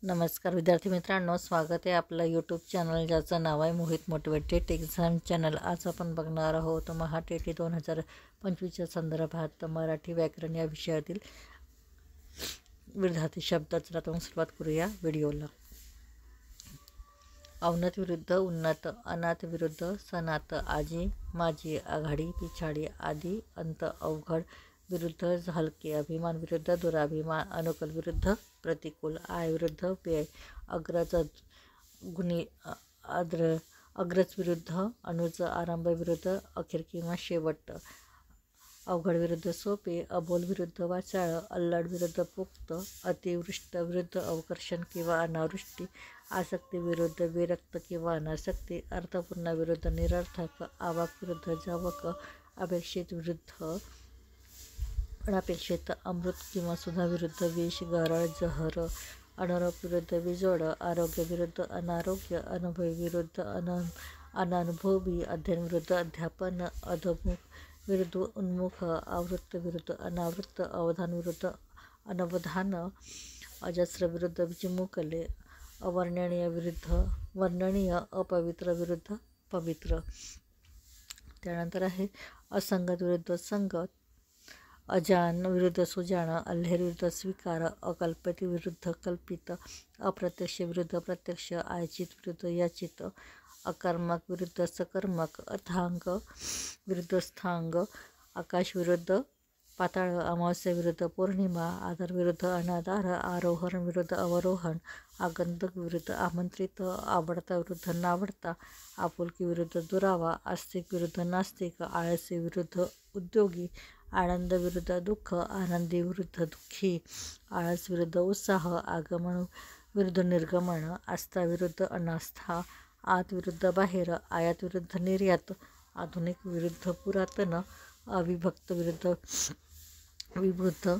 नमस्कार विद्यार्थी मित्रांनो, स्वागत आहे आपलं यूट्यूब चॅनल ज्याचं नाव आहे मोहित मोटिवेटेड एक्झाम चॅनल। आज आपण बघणार आहोत महाटेटी 2025च्या संदर्भात मराठी व्याकरण या विषयातील विद्यार्थी शब्दाचा आपण सुरुवात करूया व्हिडिओला। अवनत विरुद्ध उन्नत, अनाथ विरुद्ध सनात, आजी माझी, आघाडी पिछाडी, आधी अंत, अवघड विरुद्ध हलके, अभिमान विरुद्ध दुराभिमान, अनुकूल विरुद्ध प्रतिकूल, आय विरुद्ध व्यय, अग्रज गुणी अग्रज विरुद्ध अनुज, आरंभ विरुद्ध अखेर किंवा शेवट, अवघड विरुद्ध सोपे, अबोल विरुद्ध वाचाळ, अल्लड विरुद्ध पोक्त, अतिवृष्ट विरुद्ध अवकर्षण किंवा अनावृष्टी, आसक्ती विरुद्ध विरक्त किंवा अनासक्ती, अर्थपूर्ण विरुद्ध निरर्थक, आवाक विरुद्ध जावक, अपेक्षित विरुद्ध अनपेक्षित, अमृत किंवा सुधा विरुद्ध विष, गरळ जहर, अनरोप विरुद्ध विजोड, आरोग्य विरुद्ध अनारोग्य, अनुभवी विरुद्ध अननुभवी, अध्ययन विरुद्ध अध्यापन, अधमुख विरुद्ध उन्मुख, आवृत्त विरुद्ध अनावृत्त, अवधान विरुद्ध अनवधान, अजस्र विरुद्ध विचिमुकले, अवर्णनीय विरुद्ध वर्णनीय, अपवित्र विरुद्ध पवित्र। त्यानंतर आहे असंगत विरुद्ध संगत, अजान विरुद्ध सुजान, अल्हेर विरुद्ध स्वीकार, अकल्पित विरुद्ध कल्पित, अप्रत्यक्ष विरुद्ध प्रत्यक्ष, आयचित विरुद्ध याचित, अकर्मक विरुद्ध सकर्मक, अथांग विरुद्ध स्थांग, आकाश विरुद्ध पाताळ, अमावास्या विरुद्ध पौर्णिमा, आधार विरुद्ध अनाधार, आरोहण विरुद्ध अवरोहण, आगंतुक विरुद्ध आमंत्रित, आवडता विरुद्ध नावडता, आपुलकी विरुद्ध दुरावा, आस्तिक विरुद्ध नास्तिक, आळसी विरुद्ध उद्योगी, आनंद विरुद्ध दुःख, आनंदी विरुद्ध दुःखी, आळस विरुद्ध उत्साह, आगमन विरुद्ध निर्गमन, आस्था विरुद्ध अनास्था, आत विरुद्ध बाहेर, आयात विरुद्ध निर्यात, आधुनिक विरुद्ध पुरातन, अविभक्त विरुद्ध विवृद्ध,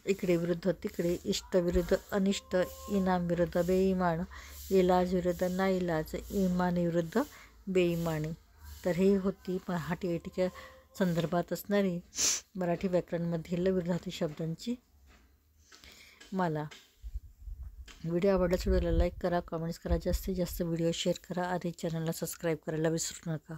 इकडे विरुद्ध तिकडे, इष्ट विरुद्ध अनिष्ट, इनाम विरुद्ध बेईमान, इलाज विरुद्ध नाईलाज, इमानी विरुद्ध बेईमानी। तर ही होती महाटेटीच्या संदर्भात असणारी मराठी व्याकरणमधील विद्यार्थी शब्दांची माला। व्हिडिओ आवडल्यास व्हिडिओला लाईक करा, कमेंट्स करा, जास्तीत जास्त व्हिडिओ शेअर करा, आधी चॅनलला सबस्क्राईब करायला विसरू नका।